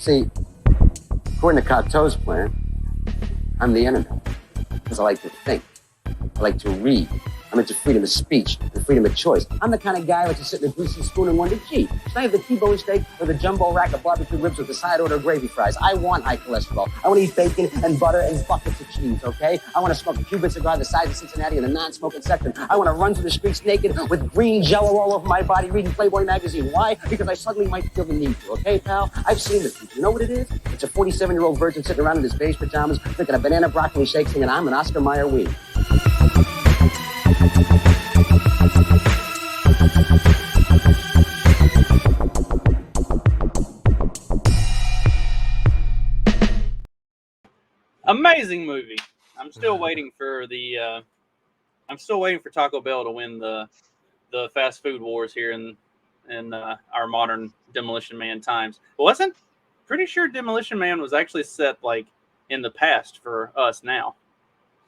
See, according to Cocteau's plan, I'm the enemy. Because I like to think. I like to read. I'm into freedom of speech and freedom of choice. I'm the kind of guy who likes to sit in a greasy spoon and wonder, gee, should I have the T-bone steak or the jumbo rack of barbecue ribs with the side order gravy fries? I want high cholesterol. I want to eat bacon and butter and buckets of cheese, okay? I want to smoke a Cuban cigar the size of Cincinnati in a non-smoking section. I want to run through the streets naked with green jello all over my body reading Playboy magazine. Why? Because I suddenly might feel the need to, okay, pal? I've seen the future. You know what it is? It's a 47-year-old virgin sitting around in his beige pajamas drinking a banana broccoli shake singing, I'm an Oscar Mayer weed. Amazing movie. I'm still waiting for Taco Bell to win the fast food wars here in our modern Demolition Man times. Wasn't pretty sure Demolition Man was actually set like in the past for us now.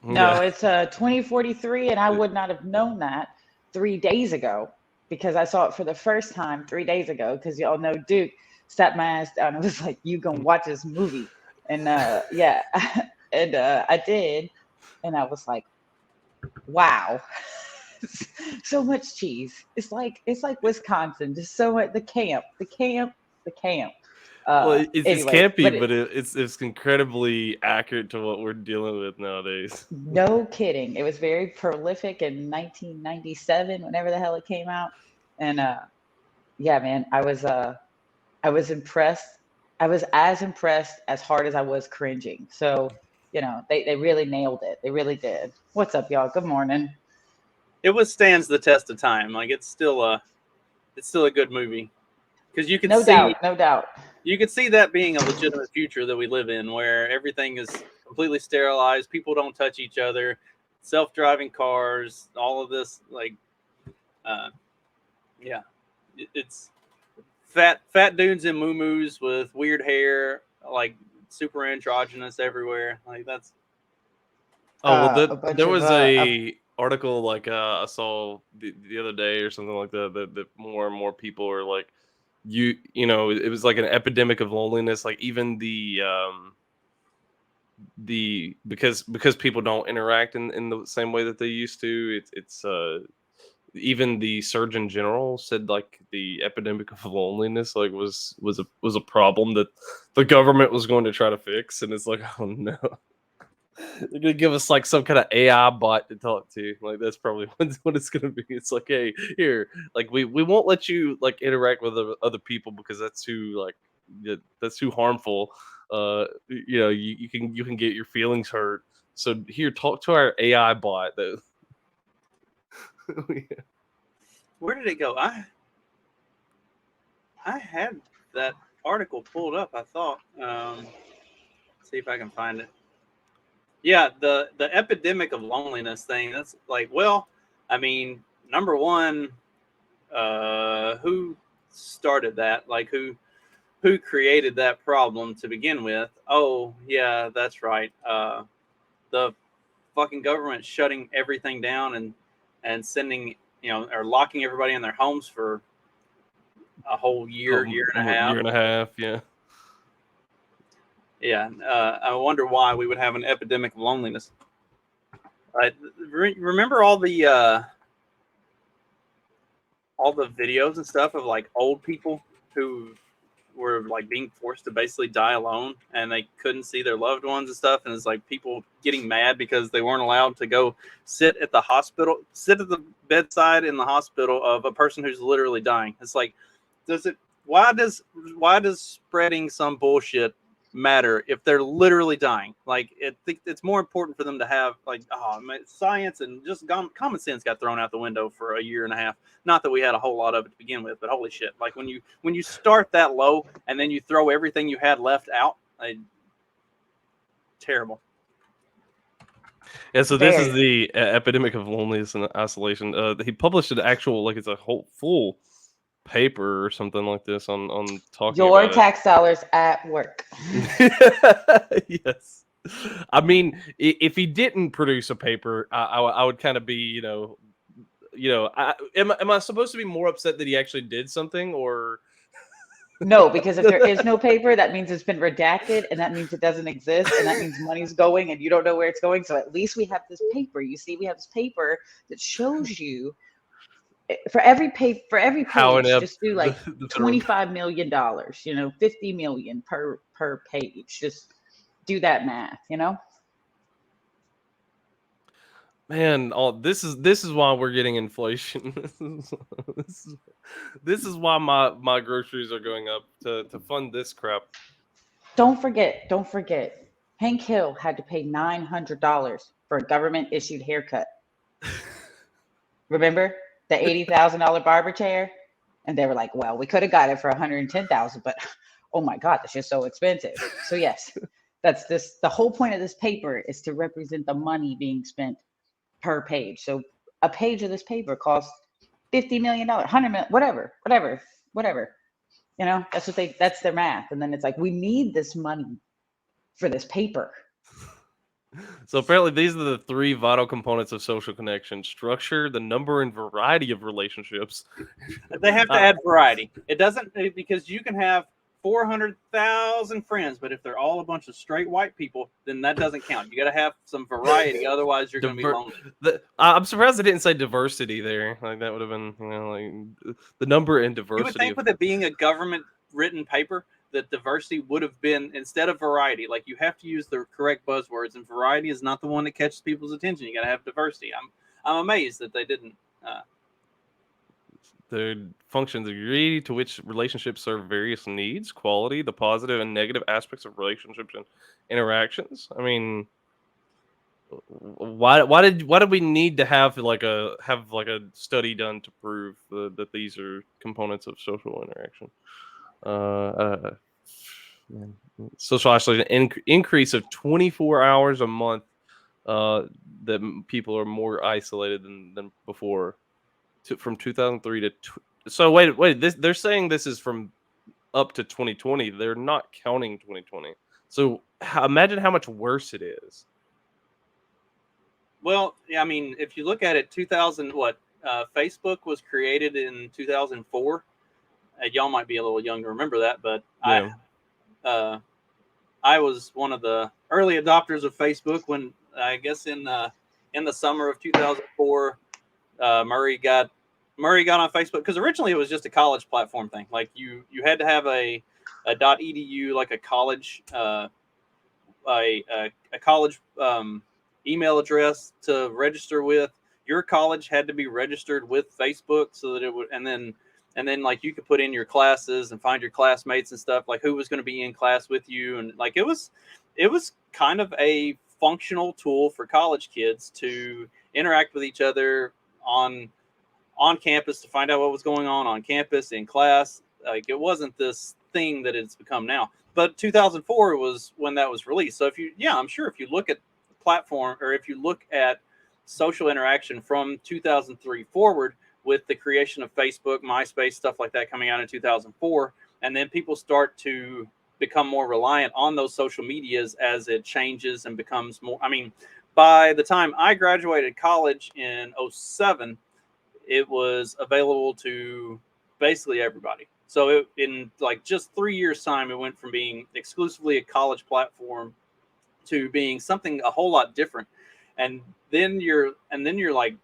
No, it's 2043, and I would not have known that 3 days ago because I saw it for the first time 3 days ago. Because y'all know Duke sat my ass down and was like, "You gonna watch this movie?" And yeah, and I did, and I was like, "Wow, so much cheese! It's like Wisconsin, just so much the camp." Well, it's Anyway, campy, but it's incredibly accurate to what we're dealing with nowadays. No kidding. It was very prolific in 1997, whenever the hell it came out, and yeah, man, I was impressed. I was as impressed as hard as I was cringing. So, you know, they really nailed it. They really did. What's up, y'all? Good morning. It withstands the test of time. Like it's still a good movie because you can No doubt. You could see that being a legitimate future that we live in, where everything is completely sterilized. People don't touch each other. Self-driving cars, all of this, like, yeah, it's fat dudes in muumuus with weird hair, like super androgynous everywhere. Like that's. Oh well, there was a article like I saw the other day or something like that more and more people are like, you know, it was like an epidemic of loneliness. Like even because people don't interact in the same way that they used to. It's even the Surgeon General said like the epidemic of loneliness like was a problem that the government was going to try to fix, and it's like, oh no, they're gonna give us like some kind of AI bot to talk to. Like that's probably what it's gonna be. It's like, hey, here, like we won't let you like interact with other people because that's too harmful. You know, you can get your feelings hurt. So here, talk to our AI bot that. Yeah. Where did it go? I had that article pulled up. I thought. See if I can find it. Yeah, the epidemic of loneliness thing. That's like, well, I mean, number one, who started that? Like, who created that problem to begin with? Oh, yeah, that's right. The fucking government shutting everything down and sending, you know, or locking everybody in their homes for a whole year and a half. Year and a half, yeah. Yeah, I wonder why we would have an epidemic of loneliness. Remember all the videos and stuff of like old people who were like being forced to basically die alone, and they couldn't see their loved ones and stuff, and it's like people getting mad because they weren't allowed to go sit at the bedside in the hospital of a person who's literally dying. It's like, why does spreading some bullshit matter if they're literally dying? Like, it's more important for them to have like, science and just common sense got thrown out the window for a year and a half. Not that we had a whole lot of it to begin with, but holy shit, like when you start that low and then you throw everything you had left out, terrible. Yeah, so this is the epidemic of loneliness and isolation. He published an actual, like, it's a whole full paper or something like this on talking your about tax dollars at work. Yes, I mean, if he didn't produce a paper, I would kind of be, you know, am I supposed to be more upset that he actually did something, or No, because if there is no paper, that means it's been redacted, and that means it doesn't exist, and that means money's going, and you don't know where it's going. So at least we have this paper. You see, we have this paper that shows you for every How page, inept just do like the federal $25 million, 50 million per page. Just do that math, man, this is why we're getting inflation. This is why my groceries are going up to fund this crap. Don't forget, Hank Hill had to pay $900 for a government issued haircut. Remember the $80,000 barber chair? And they were like, well, we could have got it for $110,000, but oh my God, that's just so expensive. So yes, the whole point of this paper is to represent the money being spent per page. So a page of this paper costs $50 million, $100 million, whatever. That's their math. And then it's like, we need this money for this paper. So apparently these are the three vital components of social connection: structure, the number and variety of relationships. They have to add variety. It doesn't, because you can have 400,000 friends, but if they're all a bunch of straight white people, then that doesn't count. You got to have some variety, otherwise you're going to be lonely. I'm surprised they didn't say diversity there. Like that would have been, like the number and diversity. You would think with it being a government written paper, that diversity would have been, instead of variety, like you have to use the correct buzzwords, and variety is not the one that catches people's attention. You got to have diversity. I'm amazed that they didn't. The functions agree to which relationships serve various needs, quality, the positive and negative aspects of relationships and interactions. I mean, why did we need to have like a study done to prove that these are components of social interaction? Social isolation, increase of 24 hours a month, that people are more isolated than before, from 2003 to so wait, they're saying this is from up to 2020. They're not counting 2020. So imagine how much worse it is. Well, yeah, I mean, if you look at it, Facebook was created in 2004. Y'all might be a little young to remember that, but yeah. I was one of the early adopters of Facebook when, I guess, in the summer of 2004, Murray got on Facebook, because originally it was just a college platform thing. Like you had to have a .edu, like a college a college email address to register with. Your college had to be registered with Facebook so that it would, and then like you could put in your classes and find your classmates and stuff, like who was going to be in class with you, and like it was kind of a functional tool for college kids to interact with each other on campus, to find out what was going on campus, in class. Like it wasn't this thing that it's become now. But 2004 was when that was released. So I'm sure if you look at the platform, or if you look at social interaction from 2003 forward, with the creation of Facebook, MySpace, stuff like that coming out in 2004, and then people start to become more reliant on those social medias as it changes and becomes more. I mean, by the time I graduated college in 2007, it was available to basically everybody. So in like just 3 years' time, it went from being exclusively a college platform to being something a whole lot different. And then you're like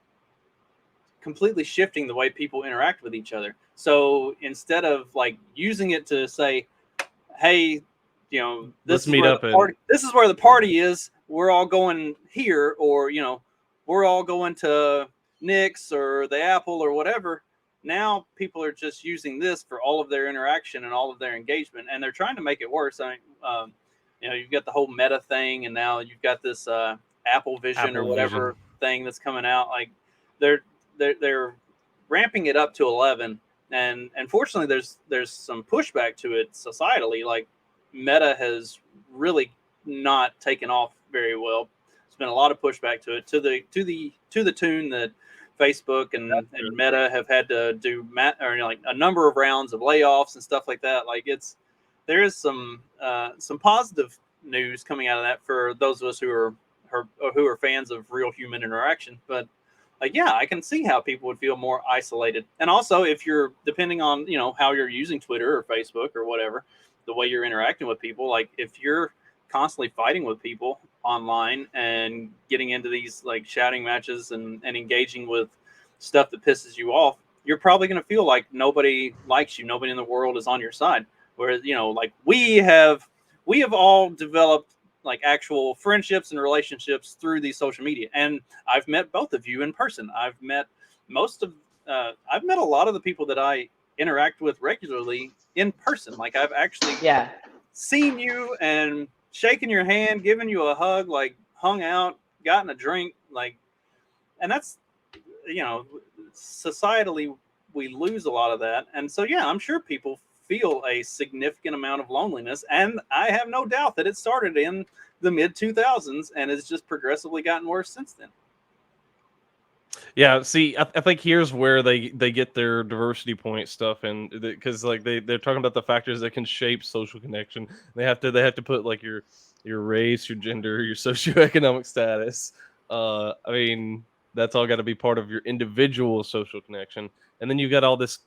completely shifting the way people interact with each other. So instead of like using it to say, hey, this is where the party is, we're all going here, or we're all going to Nick's or the Apple or whatever. Now people are just using this for all of their interaction and all of their engagement, and they're trying to make it worse. I mean, you've got the whole Meta thing, and now you've got this Apple Vision or whatever thing that's coming out. Like they're ramping it up to 11, and fortunately there's some pushback to it societally. Like Meta has really not taken off very well. There's been a lot of pushback to it, to the tune that Facebook and Meta have had to do a number of rounds of layoffs and stuff like that. Like there is some positive news coming out of that for those of us who are fans of real human interaction. But like, yeah, I can see how people would feel more isolated. And also, if you're depending on how you're using Twitter or Facebook or whatever, the way you're interacting with people, like if you're constantly fighting with people online and getting into these like shouting matches and engaging with stuff that pisses you off, you're probably going to feel like nobody likes you, nobody in the world is on your side. Whereas like we have all developed like actual friendships and relationships through these social media, and I've met both of you in person. I've met a lot of the people that I interact with regularly in person. Like I've actually seen you and shaken your hand, given you a hug, like hung out, gotten a drink, like, and that's, societally we lose a lot of that. And so, yeah, I'm sure people feel a significant amount of loneliness. And I have no doubt that it started in the mid 2000s and has just progressively gotten worse since then. Yeah, see, I think here's where they get their diversity point stuff, and because like they're talking about the factors that can shape social connection. They have to put like your race, your gender, your socioeconomic status. I mean, that's all got to be part of your individual social connection, and then you've got all this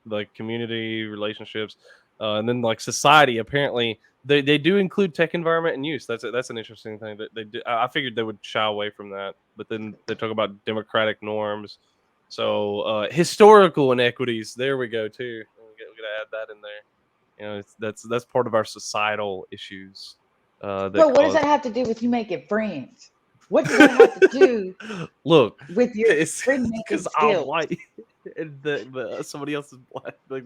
like community relationships, and then like society. Apparently, they do include tech environment and use. That's an interesting thing that they do. I figured they would shy away from that, but then they talk about democratic norms. So historical inequities. There we go too. We're gonna add that in there. That's part of our societal issues. Bro, what does that have to do with you making friends? What does that have to do? Look, with your friend making skills? I'm white. And somebody else is black. Like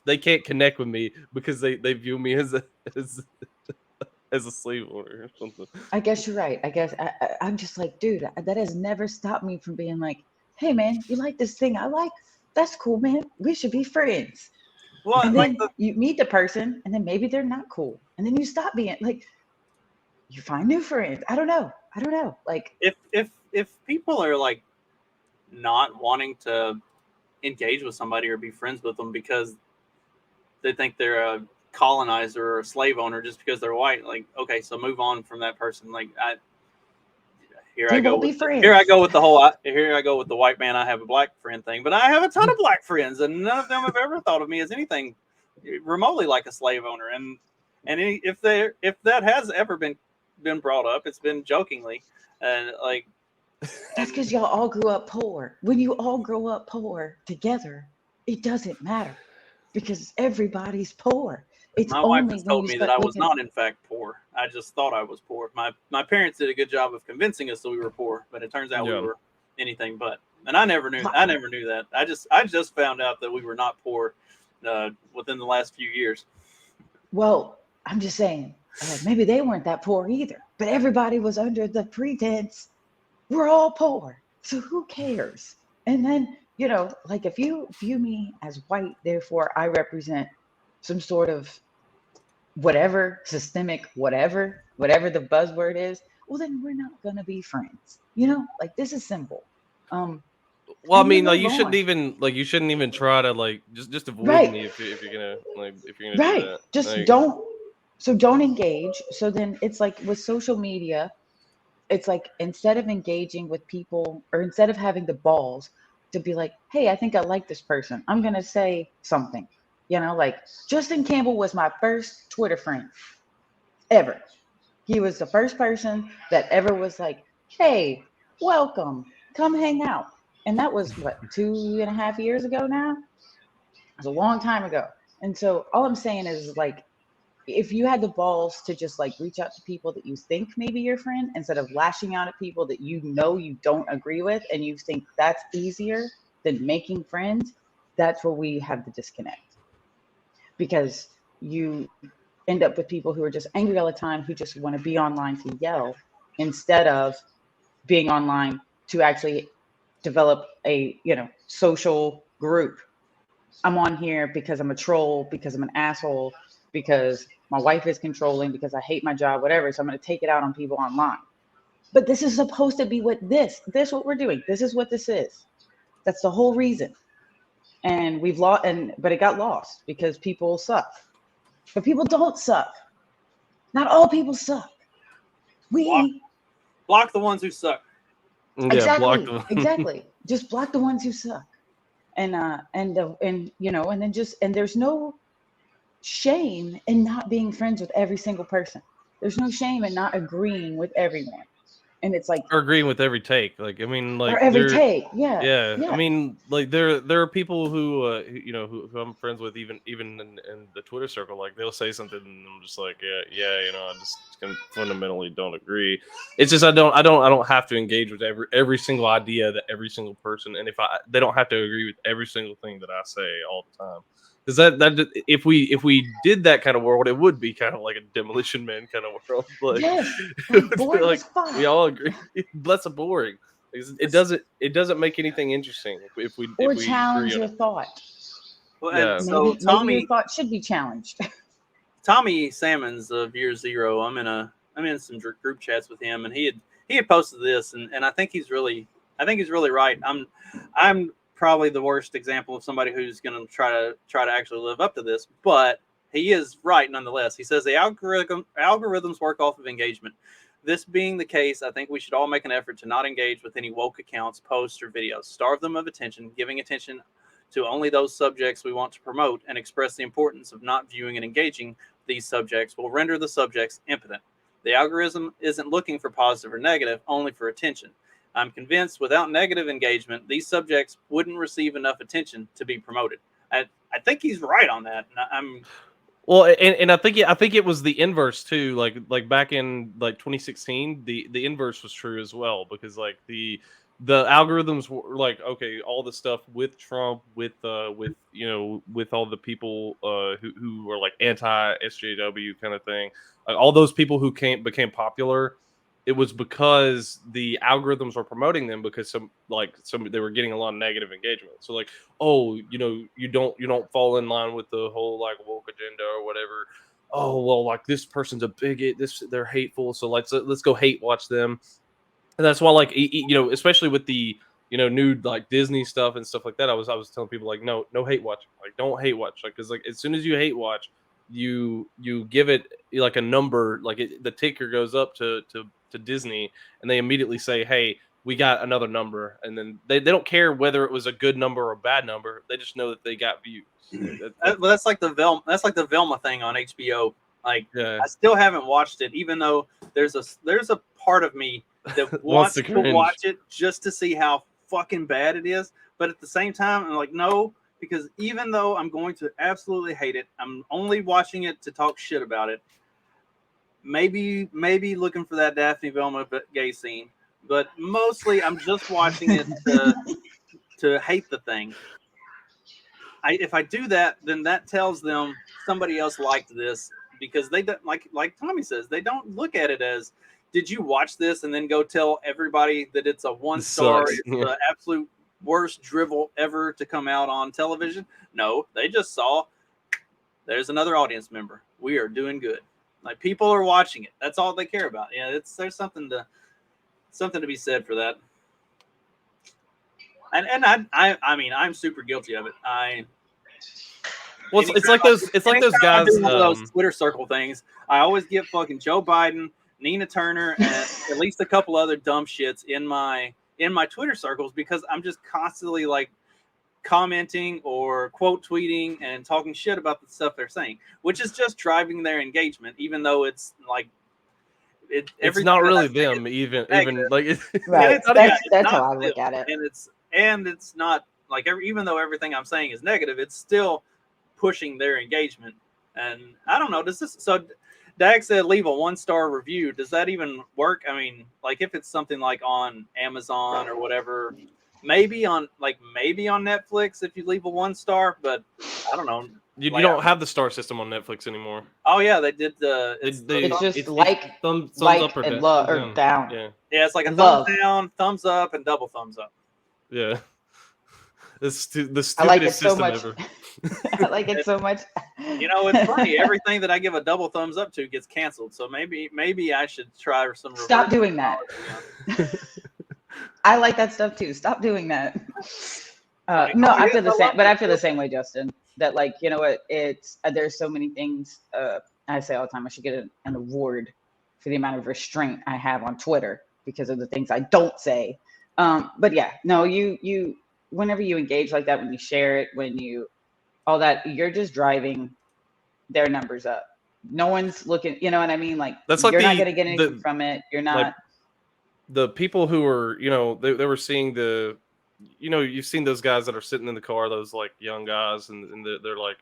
they can't connect with me because they view me as a slave owner or something. I guess you're right. I guess I'm just like, dude, that has never stopped me from being like, hey man, you like this thing I like? That's cool, man. We should be friends. Well, and then you meet the person, and then maybe they're not cool, and then you stop being like, you find new friends. I don't know. Like if people are like not wanting to engage with somebody or be friends with them because they think they're a colonizer or a slave owner just because they're white, like, okay, so move on from that person. Like here I go with the white man I have a black friend thing, but I have a ton of black friends and none of them have ever thought of me as anything remotely like a slave owner. And if that has ever been brought up, it's been jokingly, and like that's because y'all all grew up poor. When you all grow up poor together, it doesn't matter because everybody's poor. It's my wife has told me that I was not in fact poor. I just thought I was poor. My parents did a good job of convincing us that we were poor, but it turns out we were anything but. And I never knew that. I just found out that we were not poor within the last few years. Well, I'm just saying, maybe they weren't that poor either, but everybody was under the pretense we're all poor, so who cares? And then, like if you view me as white, therefore I represent some sort of whatever, systemic whatever the buzzword is, well then we're not gonna be friends. Like this is simple. Well, I mean, like you shouldn't even try to like just avoid me if you're gonna do that. Just like, don't engage. So then it's like with social media, it's like instead of engaging with people or instead of having the balls to be like, hey, I think I like this person, I'm gonna say something. Like Justin Campbell was my first Twitter friend ever. He was the first person that ever was like, hey, welcome, come hang out. And that was what, 2.5 years ago now? It was a long time ago. And so all I'm saying is like, if you had the balls to just like reach out to people that you think maybe your friend instead of lashing out at people that you don't agree with and you think that's easier than making friends, that's where we have the disconnect. Because you end up with people who are just angry all the time, who just want to be online to yell instead of being online to actually develop a social group. I'm on here because I'm a troll, because I'm an asshole, because my wife is controlling, because I hate my job, whatever. So I'm going to take it out on people online. But this is supposed to be what we're doing. This is what this is. That's the whole reason. And we've lost, but it got lost because people suck. But people don't suck. Not all people suck. Block the ones who suck. Yeah, block them. Exactly. Just block the ones who suck. And and then there's no shame in not being friends with every single person. There's no shame in not agreeing with everyone. And it's like, Or agreeing with every take. Like, I mean, or like every take. Yeah. yeah. I Yeah. mean, like there are people who I'm friends with, even in the Twitter circle. Like, they'll say something, and I'm just like, yeah, I just fundamentally don't agree. It's just I don't have to engage with every single idea that every single person, and they don't have to agree with every single thing that I say all the time. Because that if we did that kind of world, it would be kind of like a Demolition Man kind of world. Like, Yes. it would be Boring like as fuck. we all agree. That's boring. It doesn't make anything interesting if we Or agree challenge on your it. thought. Well, Yeah. and so Maybe your thought should be challenged. Tommy Salmons of Year Zero. I'm in some group chats with him, and he had posted this, and I think he's really right. I'm probably the worst example of somebody who's going to try to actually live up to this, but he is right nonetheless. He says the algorithms work off of engagement. This being the case, I think we should all make an effort to not engage with any woke accounts, posts, or videos. Starve them of attention, giving attention to only those subjects we want to promote, and express the importance of not viewing and engaging these subjects will render the subjects impotent. The algorithm isn't looking for positive or negative, only for attention. I'm convinced without negative engagement, these subjects wouldn't receive enough attention to be promoted. I think he's right on that. Well, and I think it was the inverse too. Like back in like 2016, the inverse was true as well, because like the algorithms were like, okay, all the stuff with Trump, with with all the people who were like anti SJW kind of thing, like all those people who became popular. It was because the algorithms were promoting them, because some they were getting a lot of negative engagement. So like, oh, you don't fall in line with the whole like woke agenda or whatever. Oh, well, like this person's a bigot, they're hateful, so let's go hate watch them. And that's why, like, especially with the new like Disney stuff and stuff like that, I was telling people like, no hate watch, like don't hate watch, like, because like as soon as you hate watch, you give it like a number, like the ticker goes up to Disney, and they immediately say, hey, we got another number, and then they don't care whether it was a good number or a bad number, they just know that they got views. That's like the Velma thing on HBO. Like, Yeah. I still haven't watched it, even though there's a part of me that wants to watch it just to see how fucking bad it is. But at the same time, I'm like, no, because even though I'm going to absolutely hate it, I'm only watching it to talk shit about it. Maybe looking for that Daphne Velma gay scene, but mostly I'm just watching it to hate the thing. If I do that, then that tells them somebody else liked this, because they don't, like Tommy says, they don't look at it as, did you watch this and then go tell everybody that it's a 1-star, it's the absolute worst drivel ever to come out on television? No, they just saw, there's another audience member. We are doing good. Like, people are watching it. That's all they care about. Yeah, there's something to be said for that. And I mean, I'm super guilty of it. Well, it's like those guys. One of those Twitter circle things. I always get fucking Joe Biden, Nina Turner, and at least a couple other dumb shits in my Twitter circles, because I'm just constantly like commenting or quote tweeting and talking shit about the stuff they're saying, which is just driving their engagement, even though it's like it's not really them, even like right. That's how I look at it. And it's not like even though everything I'm saying is negative, it's still pushing their engagement. And I don't know, so Dag said leave a 1-star review. Does that even work? I mean, like, if it's something like on Amazon or whatever, maybe on Netflix if you leave a 1-star, but I don't know. You don't have the star system on Netflix anymore. Oh yeah, they did it's just thumbs up or and love or down. Yeah, it's like a thumbs down, thumbs up, and double thumbs up. Yeah. The stupidest I like it so system much. ever. I like it so much. It's funny. Everything that I give a double thumbs up to gets canceled. So maybe I should try some. Stop doing that. I like that stuff too. Stop doing that. No, I feel the same. But I feel the same way, Justin. That, like, you know what? It's there's so many things. I say all the time, I should get an award for the amount of restraint I have on Twitter because of the things I don't say. But yeah, no, you whenever you engage like that, when you share it, when you all that, you're just driving their numbers up. No one's looking, you know what I mean? Like That's like you're not gonna get anything the from it. You're like not. the people who are, they were seeing you've seen those guys that are sitting in the car, those like young guys, and they're like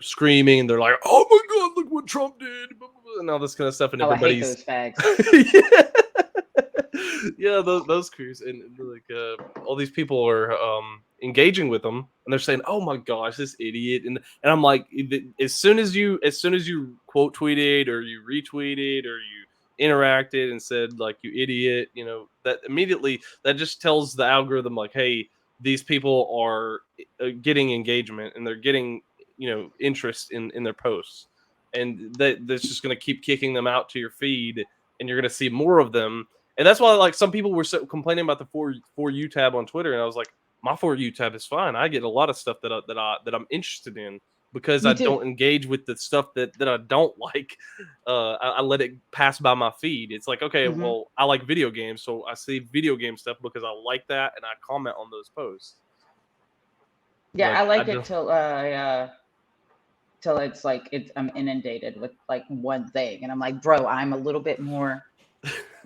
screaming, and they're like, "Oh my God, look what Trump did," blah, blah, blah, and all this kind of stuff, and Oh, I hate everybody's those fags. yeah, those crews, and like all these people are engaging with them, and they're saying, "Oh my gosh, this idiot," and I'm like, as soon as you quote tweeted or you retweeted or you interacted and said like, "You idiot," that immediately that just tells the algorithm like, "Hey, these people are getting engagement and they're getting interest in their posts," and that's just going to keep kicking them out to your feed, and you're going to see more of them. And that's why, like, some people were complaining about the for you tab on Twitter, and I was like, my for you tab is fine. I get a lot of stuff that I'm interested in because Me I too. don't engage with the stuff that I don't like. I let it pass by my feed. It's like, okay, Hmm. well, I like video games, so I see video game stuff because I like that, and I comment on those posts. Yeah, Like, I I like it don't. till it's like I'm inundated with like one thing, and I'm like, bro, I'm a little bit more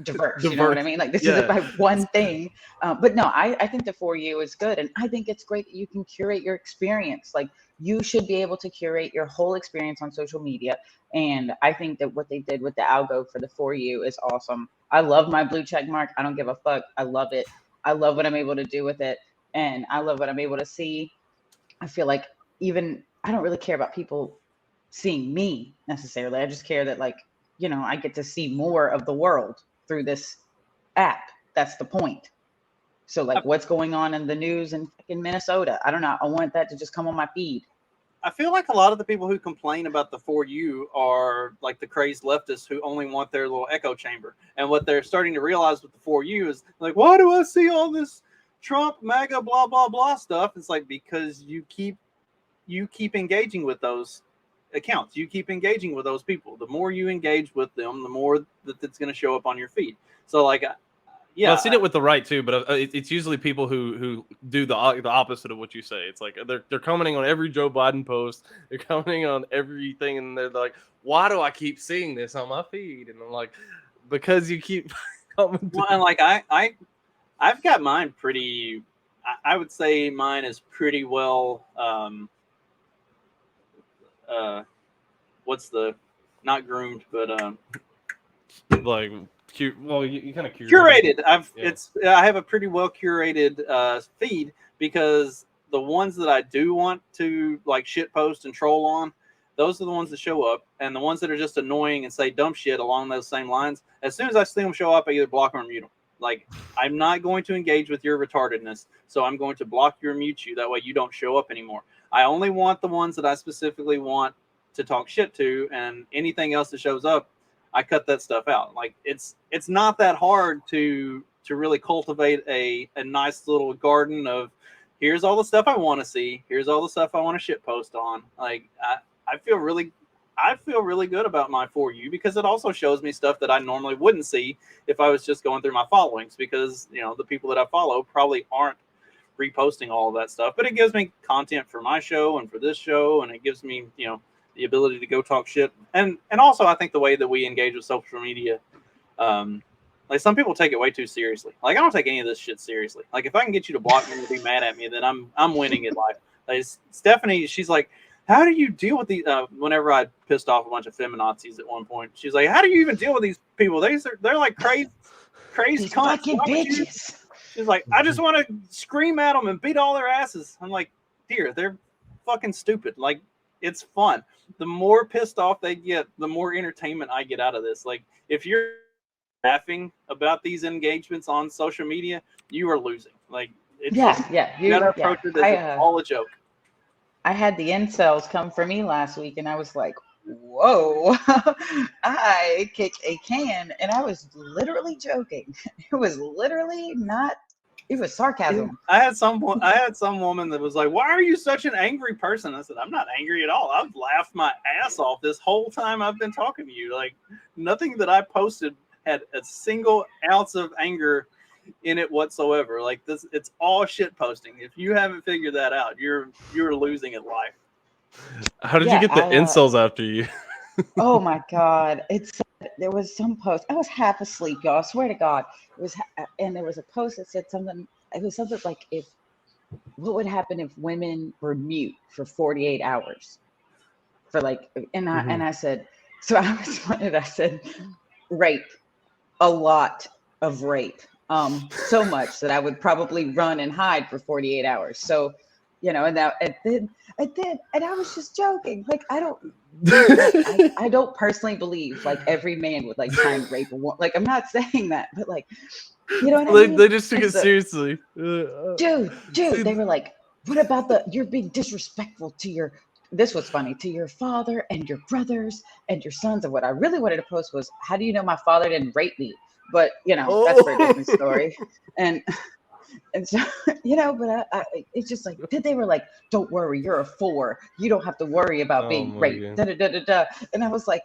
diverse. You know what I Diverse. mean? Like this isn't Yeah. my one thing. But no, I think the for you is good, and I think it's great that you can curate your experience. Like you should be able to curate your whole experience on social media, and I think that what they did with the algo for the for you is awesome. I love my blue check mark. I don't give a fuck. I love it. I love what I'm able to do with it, and I love what I'm able to see. I feel like even I don't really care about people seeing me necessarily. I just care that like, I get to see more of the world through this app. That's the point. So like what's going on in the news in Minnesota? I don't know. I want that to just come on my feed. I feel like a lot of the people who complain about the for you are like the crazed leftists who only want their little echo chamber. And what they're starting to realize with the for you is like, why do I see all this Trump, MAGA, blah blah blah stuff? It's like because you keep engaging with those accounts. You keep engaging with those people. The more you engage with them, the more that it's going to show up on your feed. So like, yeah, Well, I've seen it with the right too, but it's usually people who do the opposite of what you say. It's like they're commenting on every Joe Biden post, they're commenting on everything, and they're like, "Why do I keep seeing this on my feed?" And I'm like, "Because you keep commenting." well, and like I've got mine pretty. I would say mine is pretty well. What's the not groomed, but Like, well, you kind of curated. Yeah. I have a pretty well curated feed because the ones that I do want to like shit post and troll on, those are the ones that show up, and the ones that are just annoying and say dumb shit along those same lines. As soon as I see them show up, I either block them or mute them. Like I'm not going to engage with your retardedness, so I'm going to block you or mute you. That way you don't show up anymore. I only want the ones that I specifically want to talk shit to, and anything else that shows up, I cut that stuff out. Like it's not that hard to really cultivate a nice little garden of here's all the stuff I want to see, here's all the stuff I want to shit post on. Like I feel really good about my for you because it also shows me stuff that I normally wouldn't see if I was just going through my followings because the people that I follow probably aren't reposting all of that stuff, but it gives me content for my show and for this show, and it gives me the ability to go talk shit, and also I think the way that we engage with social media, like some people take it way too seriously. Like I don't take any of this shit seriously. Like if I can get you to block me and be mad at me, then I'm winning at life. Like Stephanie, she's like, how do you deal with these? Whenever I pissed off a bunch of feminazis at one point, she's like, how do you even deal with these people? They're like crazy These cunts. fucking bitches. She's like, I just want to scream at them and beat all their asses. I'm like, dear, they're fucking stupid. Like, it's fun. The more pissed off they get, the more entertainment I get out of this. Like, if you're laughing about these engagements on social media, you are losing. Like, it's you gotta approach it as it's all a joke. I had the incels come for me last week, and I was like, whoa, I kicked a can, and I was literally joking. It was literally not, it was sarcasm. I had some woman that was like, why are you such an angry person? I said, I'm not angry at all. I've laughed my ass off this whole time I've been talking to you. Like nothing that I posted had a single ounce of anger in it whatsoever. Like this, it's all shit posting. If you haven't figured that out, you're losing at life. How did you Yeah, get the incels after you? Oh my God. There was some post. I was half asleep, y'all. I swear to God. And there was a post that said something. It was something like, what would happen if women were mute for 48 hours? For like, and I said, so I responded, I said, rape, a lot of rape. So much that I would probably run and hide for 48 hours. So, and then, and I was just joking. Like, I don't personally believe like every man would like try and rape a woman. Like, I'm not saying that, but like, you know what I mean? They just took And it so, seriously. dude, they were like, what about you're being disrespectful to this was funny, to your father and your brothers and your sons. And what I really wanted to post was, how do you know my father didn't rape me? But, that's for a different story. And so, but it's just like, they were like, don't worry, you're a 4. You don't have to worry about being raped. Da, da, da, da, da. And I was like,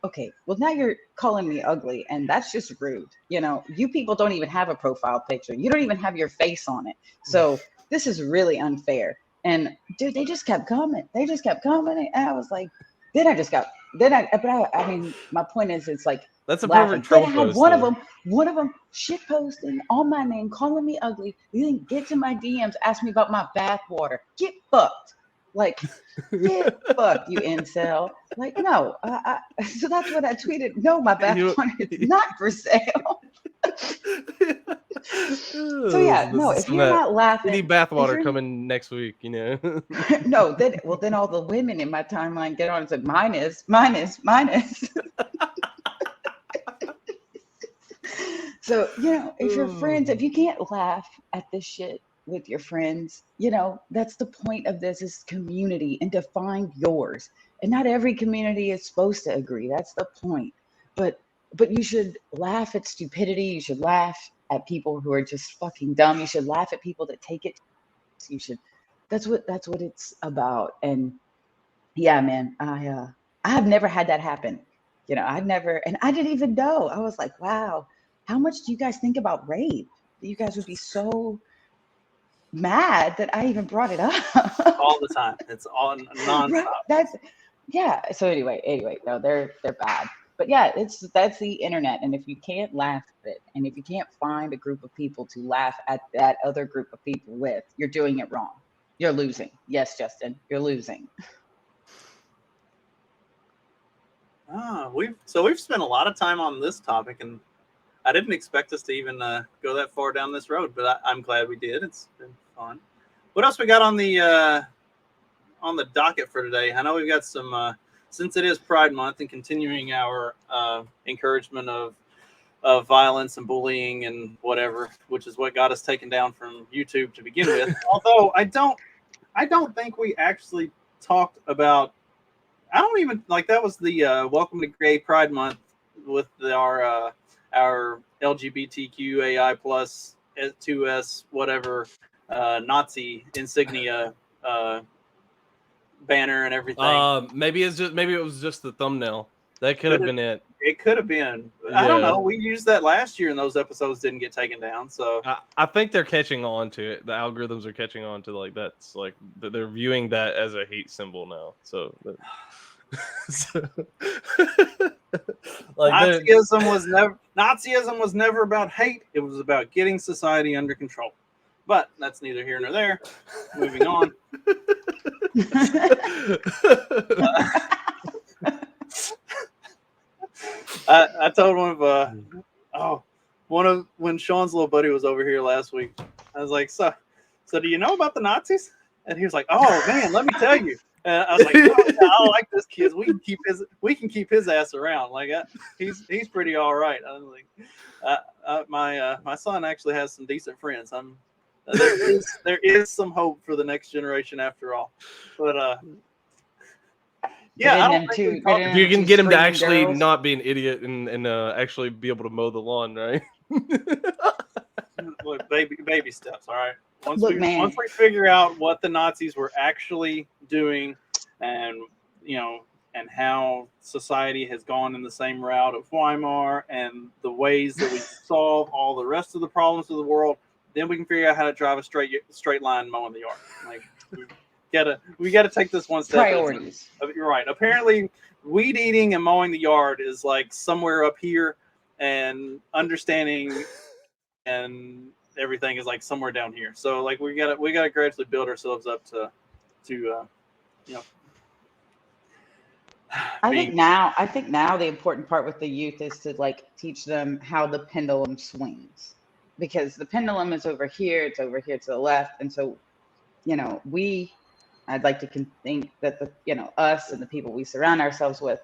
okay, well, now you're calling me ugly, and that's just rude. You people don't even have a profile picture. You don't even have your face on it. So this is really unfair. And dude, they just kept coming. They just kept coming. And I was like, I mean, my point is, it's like, that's a laughing. perfect Then troll I had post. one of them shit posting on my name, calling me ugly. You didn't get to my DMs, ask me about my bath water. Get fucked. Like, get fucked, you incel. Like, no. So that's what I tweeted. No, my bath water is not for sale. So yeah, no. If you're not laughing, any bathwater coming next week, No, then all the women in my timeline get on and say, mine is. So, if your friends, if you can't laugh at this shit with your friends, that's the point of this, is community, and to find yours. And not every community is supposed to agree. That's the point. But you should laugh at stupidity. You should laugh at people who are just fucking dumb. You should laugh at people that take it. You should. That's what it's about. And yeah, man, I have never had that happen. I'd never, and I didn't even know. I was like, wow, how much do you guys think about rape? You guys would be so mad that I even brought it up. All the time. It's all nonstop. Right? So anyway, no, they're bad. But yeah, that's the internet. And if you can't laugh at it, and if you can't find a group of people to laugh at that other group of people with, you're doing it wrong. You're losing. Yes, Justin, you're losing. We've spent a lot of time on this topic, and I didn't expect us to even go that far down this road, but I'm glad we did. It's been fun. What else we got on the docket for today? I know we've got some, since it is Pride Month and continuing our encouragement of violence and bullying and whatever, which is what got us taken down from YouTube to begin with. Although I don't think we actually talked about. I don't even like that was the Welcome to Gay Pride Month with our LGBTQAI plus 2S whatever Nazi insignia banner and everything. Maybe it was just the thumbnail. That could have been it. It could have been. Yeah. I don't know. We used that last year, and those episodes didn't get taken down. So I think they're catching on to it. The algorithms are catching on to that's like they're viewing that as a hate symbol now. So. Like Nazism was never about hate. It was about getting society under control. But that's neither here nor there. Moving on. I told one of when Sean's little buddy was over here last week. I was like, so do you know about the Nazis? And he was like, oh man, let me tell you. And I was like, I like this kid. We can keep his ass around. Like he's pretty all right. I was like, my son actually has some decent friends. There is some hope for the next generation after all. But yeah, I don't think if you can get him to actually not be an idiot and actually be able to mow the lawn, right? Look, baby steps. All right. Once we figure out what the Nazis were actually doing, and and how society has gone in the same route of Weimar and the ways that we solve all the rest of the problems of the world, then we can figure out how to drive a straight line mowing the yard. Like we gotta take this one step. Priorities. You're right. Apparently, weed eating and mowing the yard is like somewhere up here, and understanding and everything is like somewhere down here. So like we gotta gradually build ourselves up to you know. I think now the important part with the youth is to like teach them how the pendulum swings, because the pendulum is over here, it's over here to the left, and so I'd like to think that us and the people we surround ourselves with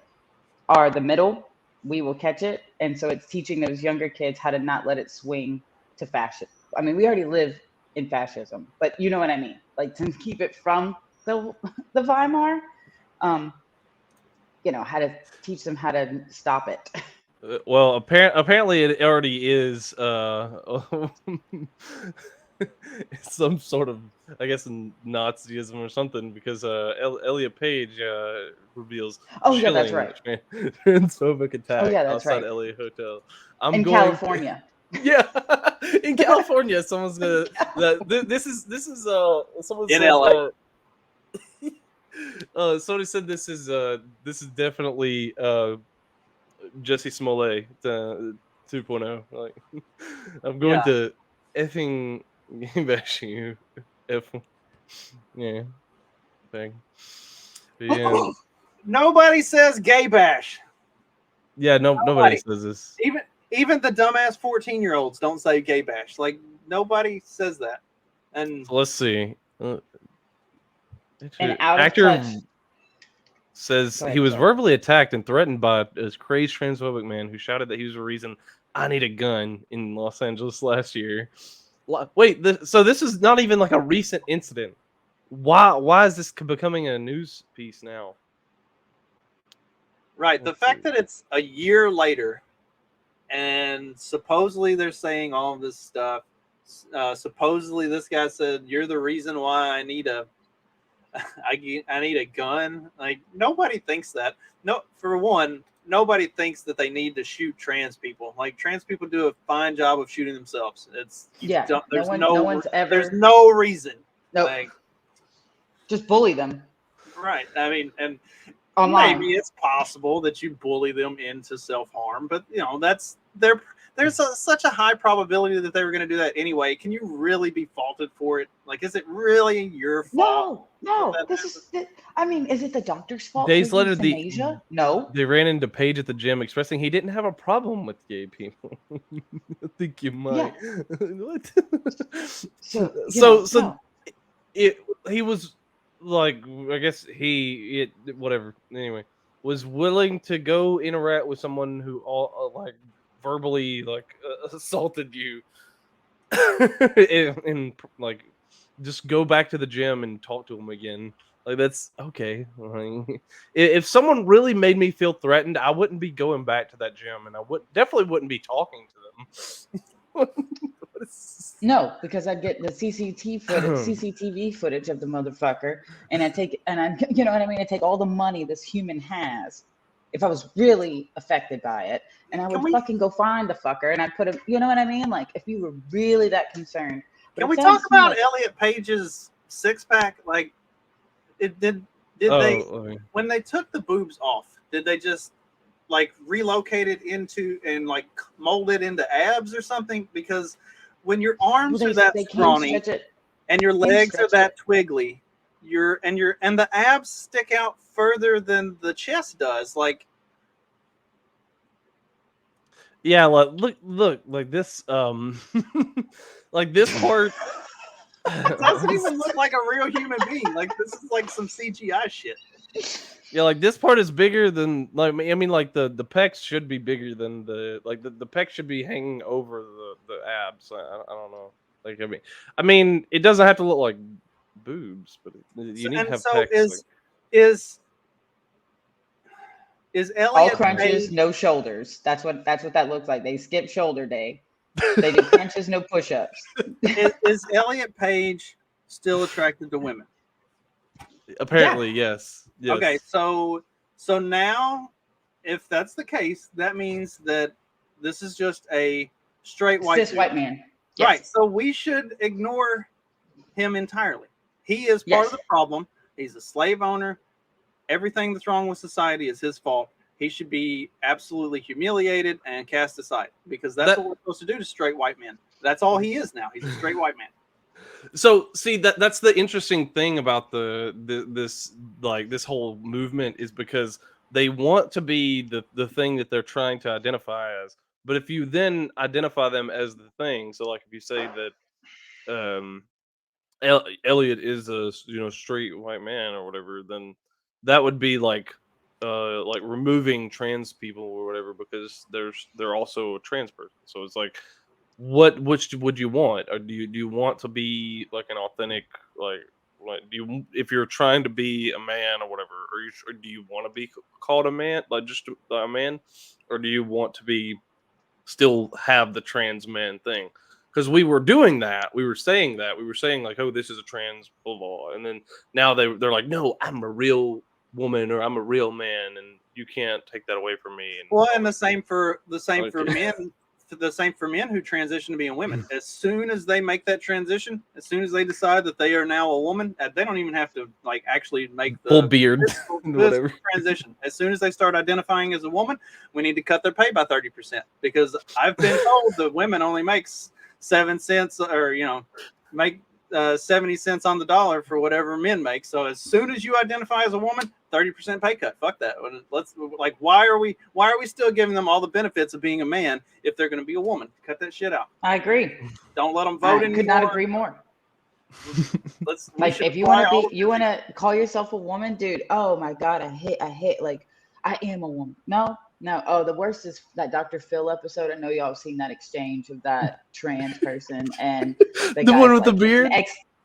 are the middle. We will catch it, and so it's teaching those younger kids how to not let it swing to fascism. I mean, we already live in fascism, but you know what I mean. Like to keep it from the Weimar. How to teach them how to stop it. Well, apparently it already is some sort of, I guess, Nazism or something, because Elliot Page reveals yeah, that's right. transphobic attack outside right. LA hotel. In California. Yeah, in California, someone's gonna. This is someone in says, LA. Somebody said this is definitely Jesse Smollett 2.0. Like, I'm going to effing bash you. Yeah, thing. Yeah. Nobody says gay bash. Yeah, nobody says this. Even the dumbass 14-year-olds don't say gay bash. Like nobody says that. And So let's see. And out of actor touch. says Go ahead, he was sorry. verbally attacked and threatened by a crazed transphobic man who shouted that he was the reason I need a gun in Los Angeles last year. Wait, so this is not even like a recent incident. Why is this becoming a news piece now? right, the fact that it's a year later, and supposedly they're saying all of this stuff. Supposedly this guy said, "You're the reason why I need a gun." Like nobody thinks that. No, for one, nobody thinks that they need to shoot trans people. Like trans people do a fine job of shooting themselves. There's no reason. Nope. Like, just bully them. right. I mean, and online. maybe it's possible that you bully them into self-harm, but there's such a high probability that they were going to do that anyway. Can you really be faulted for it? Like, is it really your fault? No. Is it the doctor's fault? Days for later, euthanasia? No. They ran into Page at the gym, expressing he didn't have a problem with gay people. I think you might. So he was like, I guess whatever. Anyway, was willing to go interact with someone who like verbally like assaulted you, and like just go back to the gym and talk to him again. Like, that's okay. Like, if someone really made me feel threatened, I wouldn't be going back to that gym, and I definitely wouldn't be talking to them. No, because I'd get the CCTV footage of the motherfucker, and I you know what I mean? I take all the money this human has, if I was really affected by it, and I would fucking go find the fucker, and I'd put him. You know what I mean? Like, if you were really that concerned. Can we talk about Elliot Page's six-pack? Like, did they, when they took the boobs off, did they just like relocate it into and like mold it into abs or something? Because when your arms are that scrawny and your legs are that twiggly, and the abs stick out further than the chest does. Like, yeah, look, like this, like this part. It doesn't even look like a real human being. Like, this is like some CGI shit. Yeah, like this part is bigger than, like, I mean, like the pecs should be bigger than the pecs should be hanging over the abs. I don't know. Like, I mean, it doesn't have to look like boobs, but you need to have pecs. Is Elliot all crunches, no shoulders? That's what that looks like. They skip shoulder day. They do crunches, no push-ups. Is Elliot Page still attracted to women? Apparently, yes. Okay, so So now, if that's the case, that means that this is just a straight white Cis dude. white man. Yes. Right. So we should ignore him entirely. He is part of the problem. He's a slave owner. Everything that's wrong with society is his fault. He should be absolutely humiliated and cast aside, because that's what we're supposed to do to straight white men. That's all he is now. He's a straight white man. So see, that's the interesting thing about this whole movement, is because they want to be the thing that they're trying to identify as. But if you then identify them as the thing, so like if you say that Elliot is a straight white man or whatever, then that would be like removing trans people or whatever, because they're also a trans person. So it's like, which would you want? Or do you want to be like an authentic, like do you, if you're trying to be a man or whatever, or do you want to be called a man, like just a man, or do you want to be still have the trans man thing? Because we were doing that, we were saying like, oh, this is a trans blah blah, and then now they're like, no, I'm a real woman, or I'm a real man, and you can't take that away from me. And the same for men. The same for men who transition to being women. As soon as they make that transition, as soon as they decide that they are now a woman, they don't even have to like actually make the full beard whatever transition. As soon as they start identifying as a woman, we need to cut their pay by 30%, because I've been told that women only makes 7 cents, or make 70 cents on the dollar for whatever men make. So as soon as you identify as a woman, 30% pay cut. Fuck that. Why are we still giving them all the benefits of being a man if they're going to be a woman? Cut that shit out. I agree. Don't let them vote anymore. I could not agree more. If you want to call yourself a woman, dude. Oh my God, I hate like I am a woman. No. Oh, the worst is that Dr. Phil episode. I know y'all have seen that exchange of that trans person and the one with the beard.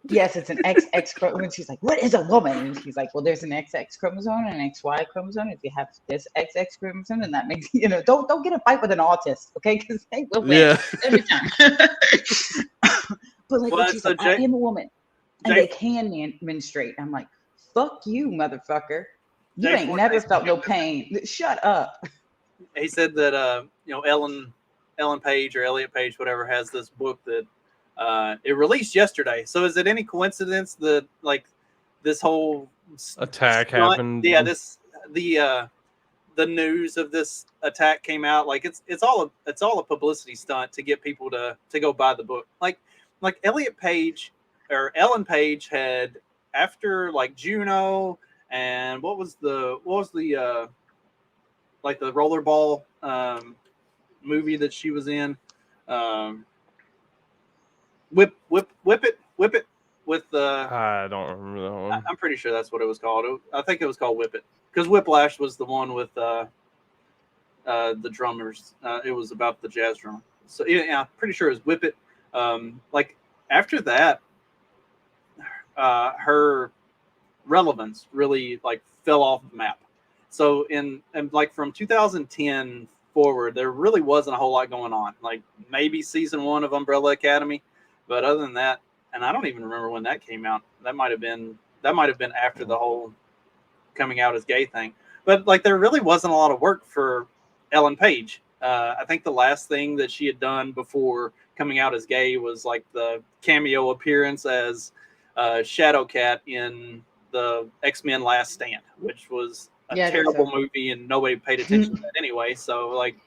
Yes, it's an XX chromosome. She's like, what is a woman? And she's like, well, there's an XX chromosome and an XY chromosome. If you have this XX chromosome, then that makes, don't get a fight with an autist, okay? Because they will win every time. But like, she's like, I am a woman. And they can menstruate. I'm like, fuck you, motherfucker. You ain't never felt no pain. Shut up. He said that, Ellen Page or Elliot Page, whatever, has this book that it released yesterday. So is it any coincidence that like this whole attack happened? Yeah, the news of this attack came out. Like it's all a publicity stunt to get people to go buy the book. Like Elliot Page or Ellen Page had, after like Juno and what was the like the rollerball movie that she was in. Whip it with I don't remember that one. I'm pretty sure that's what it was called. I think it was called Whip It, because Whiplash was the one with the drummers. It was about the jazz drummer. So yeah, I'm pretty sure it was Whip It. Like after that, her relevance really like fell off the map. So and like from 2010 forward, there really wasn't a whole lot going on. Like maybe season 1 of Umbrella Academy. But other than that, and I don't even remember when that came out. That might have been after the whole coming out as gay thing. But like, there really wasn't a lot of work for Ellen Page. I think the last thing that she had done before coming out as gay was like the cameo appearance as Shadowcat in the X-Men Last Stand, which was a terrible movie and nobody paid attention to that anyway. So like,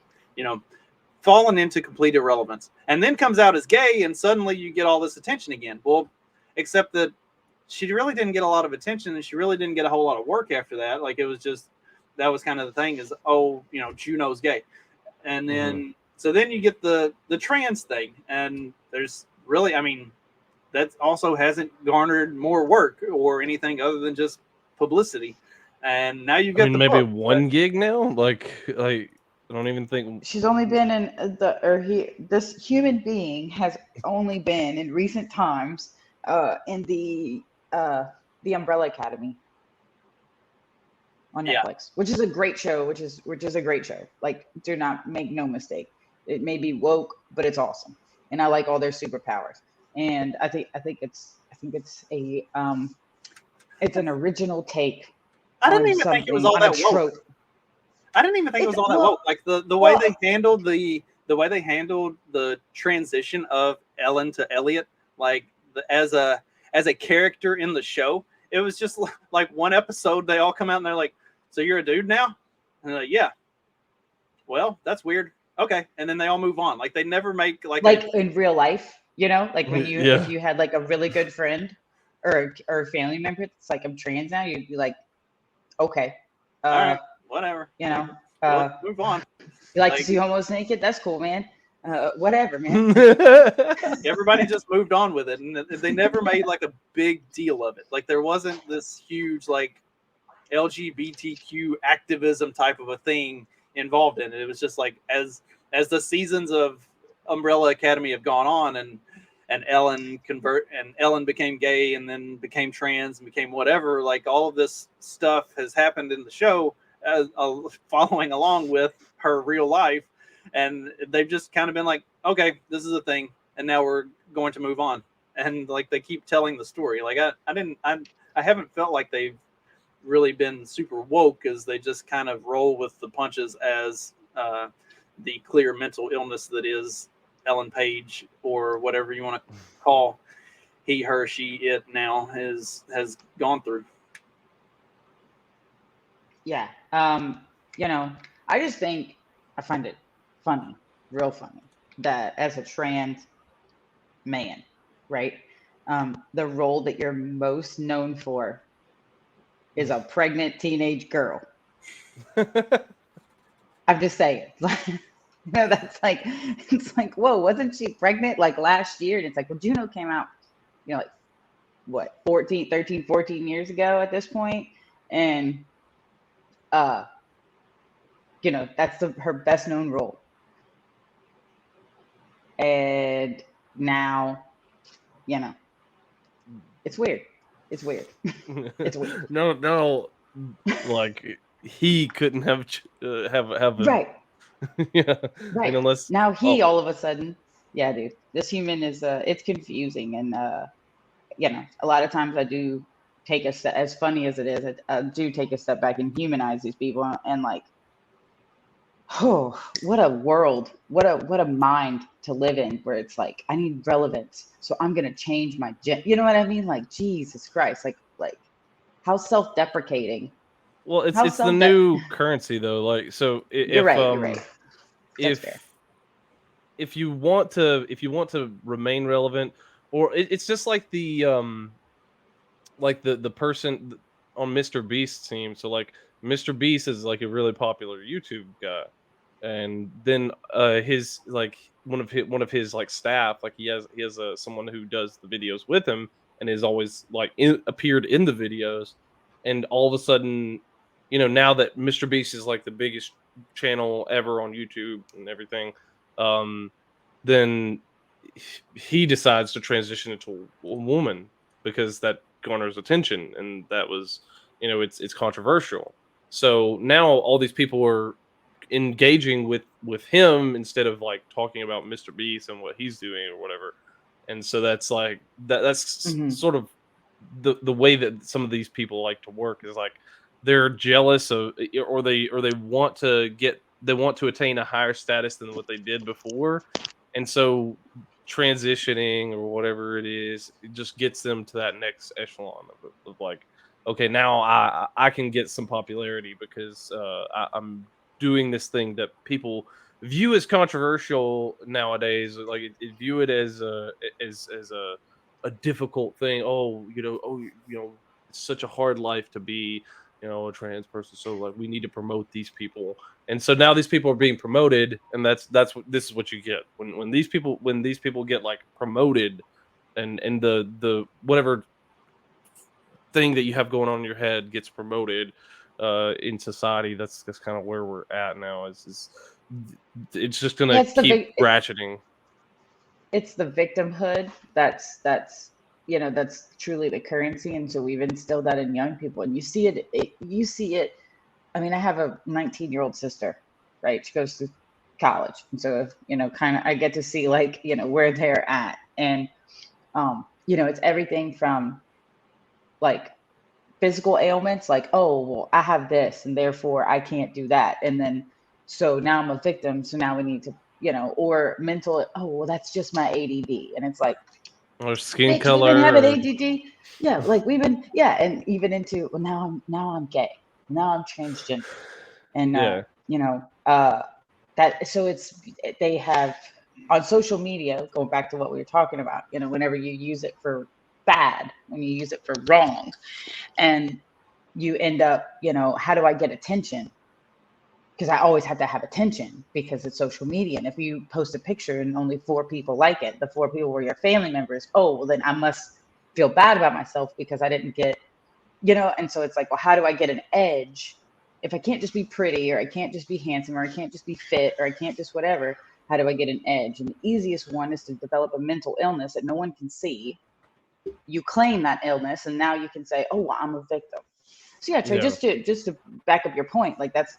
fallen into complete irrelevance, and then comes out as gay, and suddenly you get all this attention again. Well, except that she really didn't get a lot of attention, and she really didn't get a whole lot of work after that. Like it was just, that was kind of the thing is, Juno's gay. And then, so then you get the trans thing, and there's really, that also hasn't garnered more work or anything other than just publicity. And now you've got maybe one gig now, like I don't even think she's only been in this human being has only been in recent times in the Umbrella Academy on Netflix, which is a great show. Which is a great show. Like, do not make no mistake. It may be woke, but it's awesome, and I like all their superpowers. And I think it's an original take I didn't on even think it was something, all on a that woke. trope. I didn't even think it was all that woke. Like the way they handled the way they handled the transition of Ellen to Elliot, like as a character in the show, it was just like one episode they all come out and they're like, "So you're a dude now?" And they're like, "Yeah." Well, that's weird. Okay, and then they all move on. Like they never make like in real life, you know, like when you Yeah. if you had like a really good friend or a family member that's like, I'm trans now, you'd be like, okay, all right, whatever. you know, We'll move on. you like to see homos naked? That's cool, man. Whatever, man. Everybody just moved on with it, and they never made like a big deal of it. Like there wasn't this huge like LGBTQ activism type of a thing involved in it. It was just like as the seasons of Umbrella Academy have gone on, and Ellen became gay and then became trans and became whatever. Like all of this stuff has happened in the show, following along with her real life, and they've just kind of been like, okay, this is a thing, and now we're going to move on. And like they keep telling the story. Like I haven't felt like they've really been super woke, as they just kind of roll with the punches as the clear mental illness that is Ellen Page, or whatever you want to call he, her, she, it now has gone through. Yeah. You know, I just think I find it funny, real funny, that as a trans man, right? The role that you're most known for is a pregnant teenage girl. I'm just saying. You know, that's like, it's like, whoa, wasn't she pregnant like last year? And it's like, well, Juno came out, you know, like what, 13, 14 years ago at this point. And, you know, that's her best known role. And now, you know, it's weird. It's weird. It's weird. No, like he couldn't have a Right. yeah, Right. and unless Now he all of a sudden, yeah, dude, this human is it's confusing. And you know, a lot of times I do take a step, as funny as it is, I do take a step back and humanize these people, and like, oh, what a world, what a mind to live in, where it's like, I need relevance, so I'm gonna change my you know what I mean? Like, Jesus Christ, like how self-deprecating. well, How it's the new currency though. Like, so You're right. You're right. That's fair. if you want to remain relevant, or it's just like the person on Mr. Beast's team. So like Mr. Beast is like a really popular YouTube guy, and then his like one of his like staff, like he has someone who does the videos with him and is always like appeared in the videos, and all of a sudden, you know, now that Mr. Beast is like the biggest channel ever on YouTube and everything, then he decides to transition into a woman because that garners attention, and that was, you know, it's controversial. So now all these people are engaging with him instead of like talking about Mr. Beast and what he's doing or whatever. And so that's like that's sort of the way that some of these people like to work, is like they're jealous of, or they want to attain a higher status than what they did before, and so transitioning or whatever it is, it just gets them to that next echelon of like, okay, now I can get some popularity because I'm doing this thing that people view as controversial nowadays. Like it view it as a difficult thing. Oh, you know, it's such a hard life to be, you know, a trans person. So like we need to promote these people. And so now these people are being promoted, and this is what you get when these people get like promoted, and the whatever thing that you have going on in your head gets promoted in society. That's kind of where we're at now. It's just gonna keep ratcheting. It's the victimhood that's you know, that's truly the currency, and so we've instilled that in young people, and you see it. I mean, I have a 19-year-old sister, right? She goes to college, and so, you know, kind of I get to see, like, you know, where they're at, and you know, it's everything from like physical ailments, like, oh, well, I have this and therefore I can't do that. And then, so now I'm a victim. So now we need to, or mental, oh, well, that's just my ADD. And it's like, or skin bitch, color. we've been having ADD. Yeah, like and even into, well, now I'm gay. Now I'm transgender. And, that, so they have on social media, going back to what we were talking about, whenever you use it for bad, when you use it for wrong, and you end up, how do I get attention? Because I always have to have attention because it's social media. And if you post a picture and only 4 people like it, the 4 people were your family members, oh, well, then I must feel bad about myself because I didn't get, and so it's like, well, how do I get an edge? If I can't just be pretty, or I can't just be handsome, or I can't just be fit, or I can't just whatever, how do I get an edge? And the easiest one is to develop a mental illness that no one can see. You claim that illness, and now you can say, oh, well, I'm a victim. So yeah, Trey, just to back up your point, like that's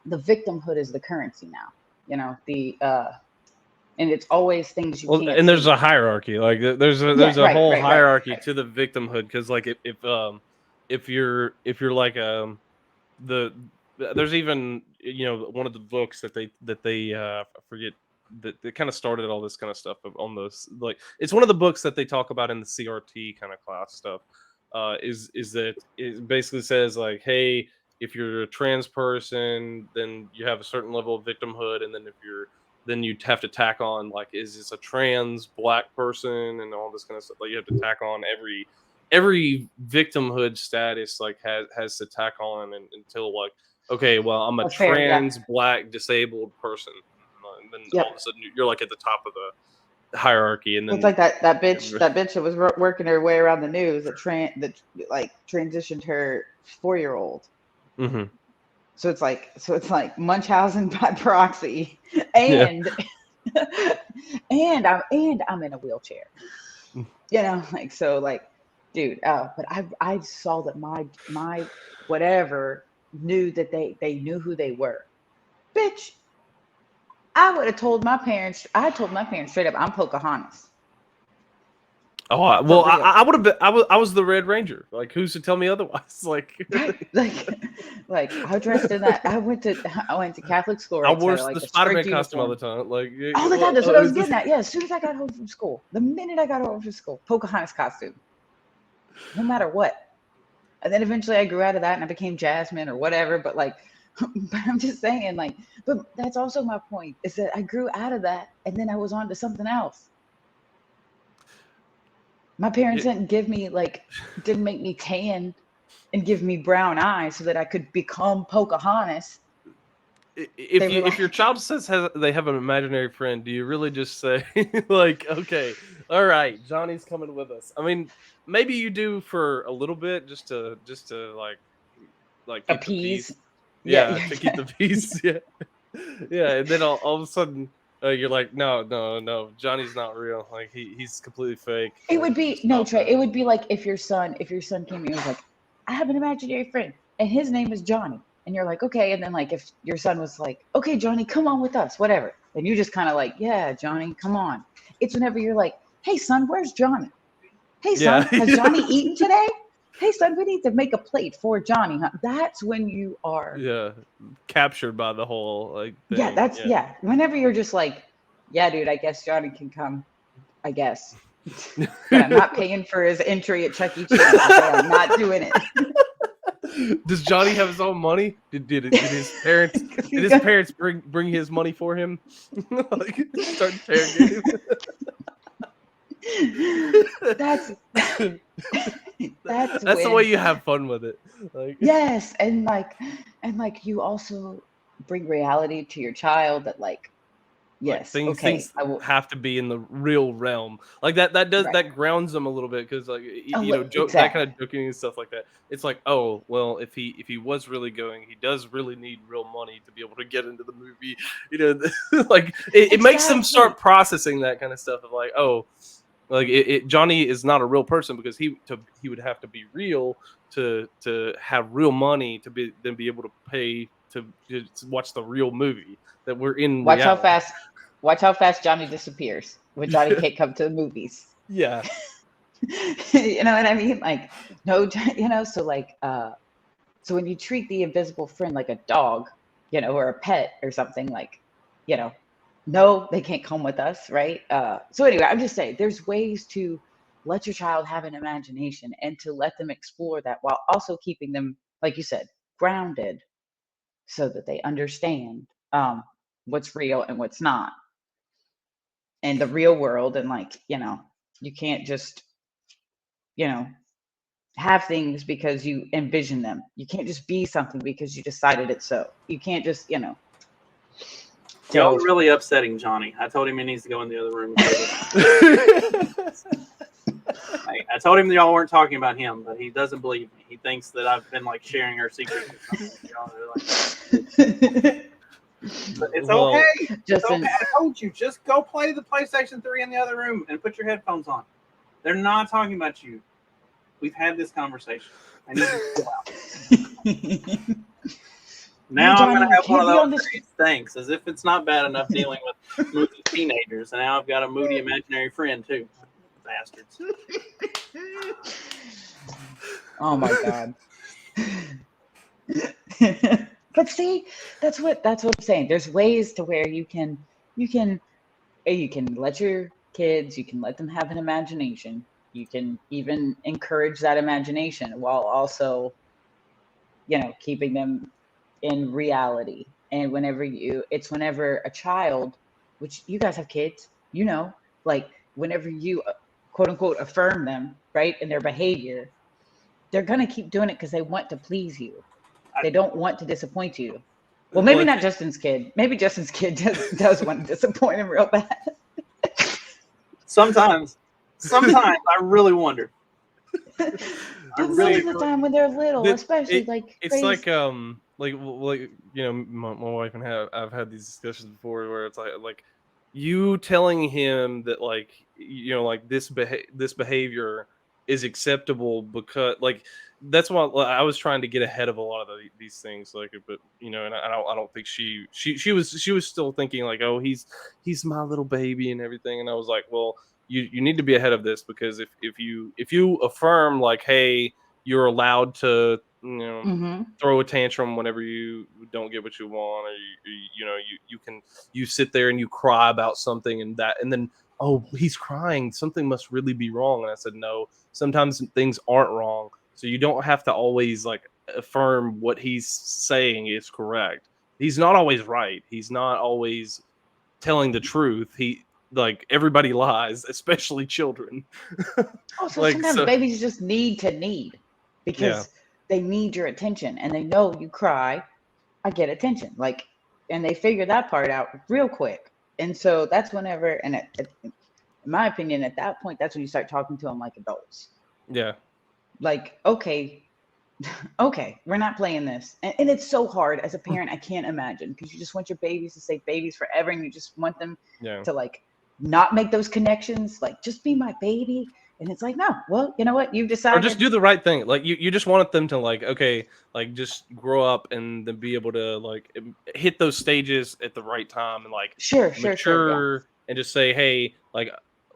the victimhood is the currency now, and it's always things you can't and there's see. a hierarchy, like there's a whole hierarchy to the victimhood, because like if you're like there's even one of the books that they I forget that kind of started all this kind of stuff on those, like it's one of the books that they talk about in the CRT kind of class stuff, is that it basically says like, hey, if you're a trans person, then you have a certain level of victimhood, and then you'd have to tack on like, is this a trans black person and all this kind of stuff. Like you have to tack on every victimhood status, like has to tack on until like, okay, well, I'm a trans black disabled person, and then all of a sudden you're like at the top of the hierarchy. And then it's like that bitch that was working her way around the news that like transitioned her 4-year-old. Mm-hmm. So it's like Munchausen by proxy, and and I'm in a wheelchair, like, so like, dude. But I saw that my whatever knew that they knew who they were. Bitch, I would have told my parents. I told my parents straight up, I'm Pocahontas. Oh well, I would have been. I was the Red Ranger. Like, who's to tell me otherwise? Like I dressed in that. I went to Catholic school. I wore the Spider-Man costume all the time. Like, oh my God, that's what I was getting at. Yeah, as soon as I got home from school, the minute I got home from school, Pocahontas costume, no matter what. And then eventually I grew out of that and I became Jasmine or whatever. But like, but I'm just saying, like, but that's also my point, is that I grew out of that and then I was on to something else. My parents didn't make me tan and give me brown eyes so that I could become Pocahontas. If your child says they have an imaginary friend, do you really just say like, okay, all right, Johnny's coming with us? I mean, maybe you do for a little bit, just to like appease. To keep the peace. Yeah, and then all of a sudden. You're like, no, Johnny's not real. Like he's completely fake. It would be Trey. It would be like if your son came and was like, I have an imaginary friend and his name is Johnny, and you're like, okay. And then like if your son was like, okay, Johnny, come on with us, whatever. And you just kind of like, yeah, Johnny, come on. It's whenever you're like, hey son, where's Johnny? Hey son, has Johnny eaten today? Hey son, we need to make a plate for Johnny. Huh? That's when you are captured by the whole like thing. Yeah. Whenever you're just like, yeah, dude, I guess Johnny can come. I guess. But I'm not paying for his entry at Chuck E. Cheese. I'm not doing it. Does Johnny have his own money? Did his parents bring his money for him? Like start interrogating. That's the way you have fun with it. Like, yes, and you also bring reality to your child that like, yes, like things have to be in the real realm. Like that grounds them a little bit, because like that kind of joking and stuff like that. It's like, oh well, if he was really going, he does really need real money to be able to get into the movie. Like it makes them start processing that kind of stuff of like, oh. Like Johnny is not a real person, because he would have to be real to have real money to be able to pay to watch the real movie that we're in. Watch how fast Johnny disappears when Johnny can't come to the movies. Yeah. You know what I mean? Like, no, so like, so when you treat the invisible friend like a dog, or a pet or something, like, you know, no, they can't come with us, right? So anyway, I'm just saying there's ways to let your child have an imagination and to let them explore that while also keeping them, like you said, grounded so that they understand what's real and what's not and the real world. And like, you can't just, you know, have things because you envision them. You can't just be something because you decided it so. You can't just, Y'all So are really upsetting Johnny. I told him he needs to go in the other room. I told him that y'all weren't talking about him, but he doesn't believe me. He thinks that I've been like sharing our secrets or something. Y'all are like, but it's Well, okay. It's Justin, okay. I told you, just go play the PlayStation 3 in the other room and put your headphones on. They're not talking about you. We've had this conversation. I need you to go out. Now I'm Johnny, going to you have one can't of be on those this. days. Thanks. As if it's not bad enough dealing with moody teenagers. And now I've got a moody imaginary friend, too. Bastards. Oh my God. But see, that's what I'm saying. There's ways to where you can let your kids, you can let them have an imagination. You can even encourage that imagination while also, keeping them in reality. And whenever a child, which you guys have kids, like whenever you quote unquote affirm them, right, in their behavior, they're going to keep doing it because they want to please you. They don't want to disappoint you. Well, maybe not Justin's kid. Maybe Justin's kid does want to disappoint him real bad. Sometimes I really wonder. But most of the time when they're little, especially it's like my wife and I've had these discussions before where it's like you telling him that like like this behavior is acceptable because like that's why I was trying to get ahead of a lot of these things but and I don't think she was still thinking like, oh, he's my little baby and everything, and I was like, well, you need to be ahead of this, because if you affirm like, hey, you're allowed to Mm-hmm. throw a tantrum whenever you don't get what you want, or you sit there and you cry about something, and then, oh, he's crying, something must really be wrong. And I said, no, sometimes things aren't wrong, so you don't have to always like affirm what he's saying is correct. He's not always right, he's not always telling the truth. He like everybody lies, especially children. Also, Like, sometimes so babies just need yeah, because they need your attention and they know you cry, I get attention. Like, and they figure that part out real quick. And so that's whenever, and in my opinion, at that point, that's when you start talking to them like adults. yeah. Like, okay, okay, we're not playing this. And it's so hard as a parent. I can't imagine, because you just want your babies to stay babies forever, and you just want them Yeah. to like not make those connections, like just be my baby. And it's like, no, well, you know what? You've Or decided. just do the right thing. Like you just wanted them to like, okay, like just grow up and then be able to like hit those stages at the right time and like Sure, mature yeah. and just say, hey, like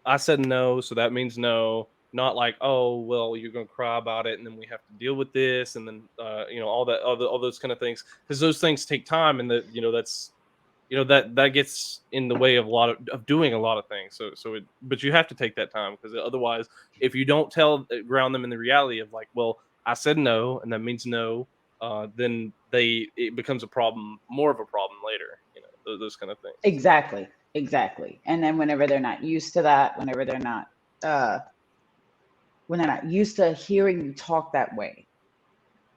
I said no, so that means no. Not like, oh, well, you're gonna cry about it, and then we have to deal with this, and then all those kind of things, because those things take time, and that's that gets in the way of of doing a lot of things. But you have to take that time, because otherwise, if you don't ground them in the reality of like, well, I said no, and that means no, then it becomes more of a problem later. Those kind of things. Exactly. And then whenever they're not used to that, whenever they're not used to hearing you talk that way,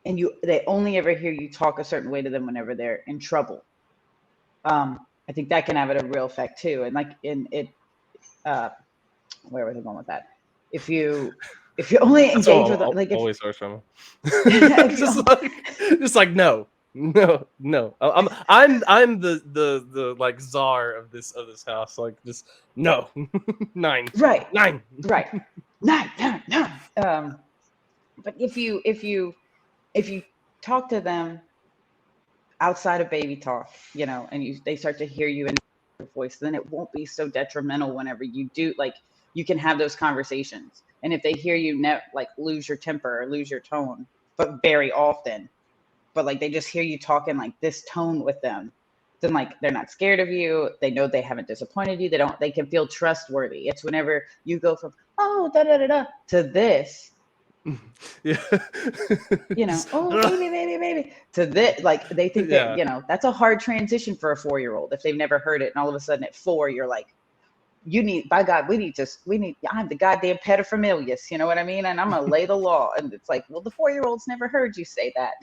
and they only ever hear you talk a certain way to them whenever they're in trouble. I think that can have a real effect too. And like where was I going with that? If you only engage with like, if always harsh on if just like no. I'm the like czar of this house. Like, just no. Nine. right. Nine. But if you talk to them outside of baby talk, and they start to hear you in your voice, then it won't be so detrimental whenever you do, like you can have those conversations. And if they hear you like lose your temper or lose your tone, but very often, but like they just hear you talking like this tone with them, then like they're not scared of you. They know they haven't disappointed you. They can feel trustworthy. It's whenever you go from, oh, da da da da, to this, Yeah. you know, oh, baby, to this. Like they think Yeah. that, you know, that's a hard transition for a 4-year-old if they've never heard it. And all of a sudden at 4, you're like, you need, by God, I'm the goddamn paterfamilias, you know what I mean? And I'm gonna lay the law. And it's like, well, the 4-year-old's never heard you say that.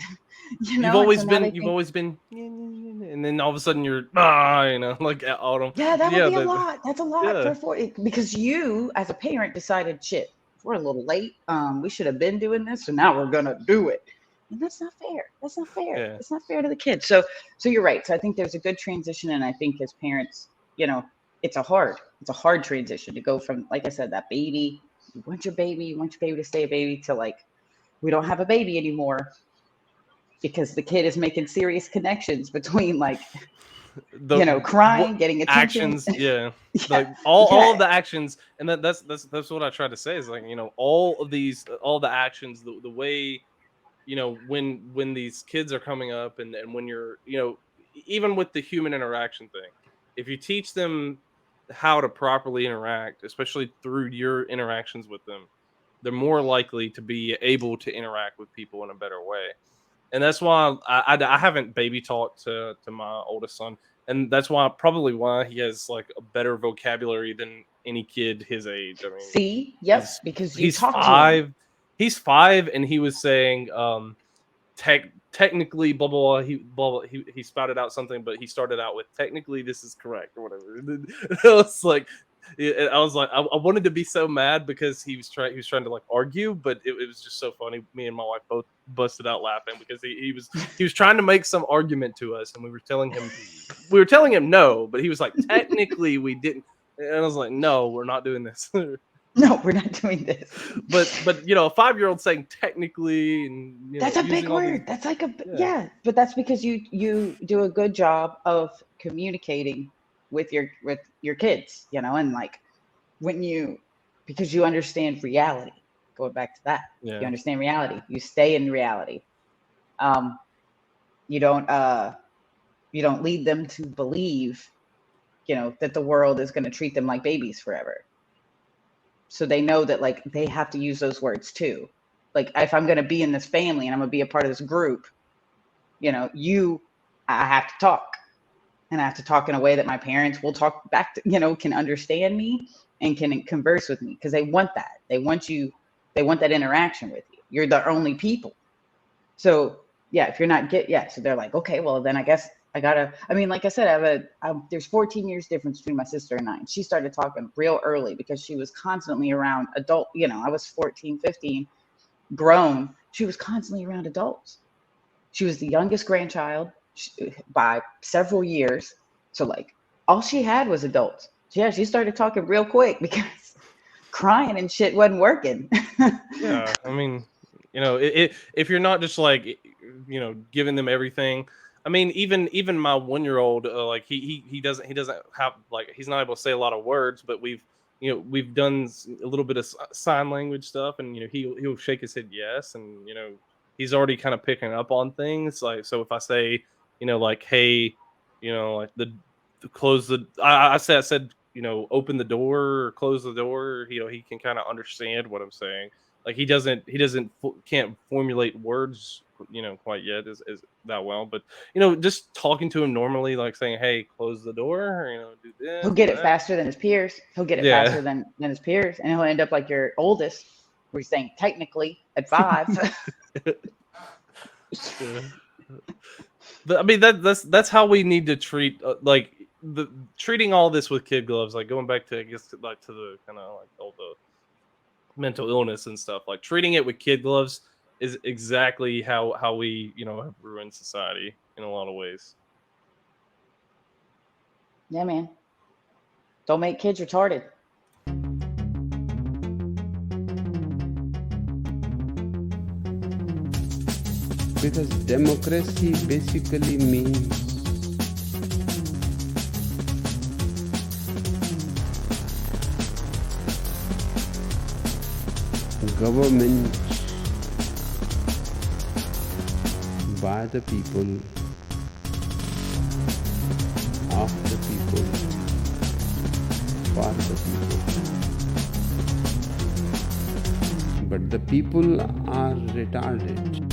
You know, You've always been, and then all of a sudden you're, you know, like at autumn. yeah, that would be a lot. That's a lot yeah. for 4, because you as a parent decided, shit, we're a little late. We should have been doing this, so now we're gonna do it. And that's not fair. That's not fair. Yeah. It's not fair to the kids. So you're right. So I think there's a good transition, and I think as parents, you know, it's a hard transition to go from, like I said, that baby, you want your baby to stay a baby, to like, we don't have a baby anymore, because the kid is making serious connections between like, you know, crying, getting attention. Actions, yeah. Yeah. Like all of the actions, and that's what I try to say is, like, you know, all the actions, the way, you know, when these kids are coming up, and when you're, you know, even with the human interaction thing, if you teach them how to properly interact, especially through your interactions with them, they're more likely to be able to interact with people in a better way. And that's why I haven't baby talked to my oldest son, and that's why he has like a better vocabulary than any kid his age. I mean, See, yep, because you he's talk to him. 5. He's 5, and he was saying, technically, blah blah blah. He spouted out something, but he started out with, technically this is correct, or whatever. I was like, I wanted to be so mad because he was trying to like argue, but it was just so funny. Me and my wife both busted out laughing because he was trying to make some argument to us, and we were telling him no, but he was like, technically we didn't, and I was like, no, we're not doing this. No, we're not doing this. But you know, a 5-year-old saying technically, and you know, that's a big word. That's like yeah. But that's because you do a good job of communicating with your kids, you know, and like because you understand reality. Going back to that, Yeah. You understand reality. You stay in reality. You don't lead them to believe, you know, that the world is going to treat them like babies forever. So they know that like they have to use those words too. Like if I'm going to be in this family and I'm going to be a part of this group, you know, I have to talk, and I have to talk in a way that my parents will talk back to, you know, can understand me and can converse with me, because they want that. They want that interaction with you. You're the only people. So yeah, if you're not so they're like, okay, well then I guess I mean, like I said, there's 14 years difference between my sister and I. And she started talking real early because she was constantly around adult, you know, I was 14, 15, grown. She was constantly around adults. She was the youngest grandchild by several years. So like all she had was adults. Yeah, she started talking real quick because crying and shit wasn't working. Yeah, I mean, you know, if you're not just like, you know, giving them everything. I mean, even my 1-year-old, like he doesn't have, like, he's not able to say a lot of words, but we've done a little bit of sign language stuff, and you know, he'll shake his head yes, and you know, he's already kind of picking up on things. Like, so if I say, you know, like, hey, you know, like I said, you know, open the door or close the door, you know, he can kind of understand what I'm saying. Like he can't formulate words, you know, quite yet is that well, but you know, just talking to him normally, like saying, hey, close the door, or, you know, do this. He'll get it faster than his peers. Faster than his peers, and he'll end up like your oldest, where he's saying technically at 5. But I mean, that's how we need to treat treating all this with kid gloves, like going back to, I guess, like to the kind of like all the mental illness and stuff, like treating it with kid gloves is exactly how we, you know, have ruined society in a lot of ways. Yeah, man. Don't make kids retarded. Because democracy basically means government by the people, of the people, for the people. But the people are retarded.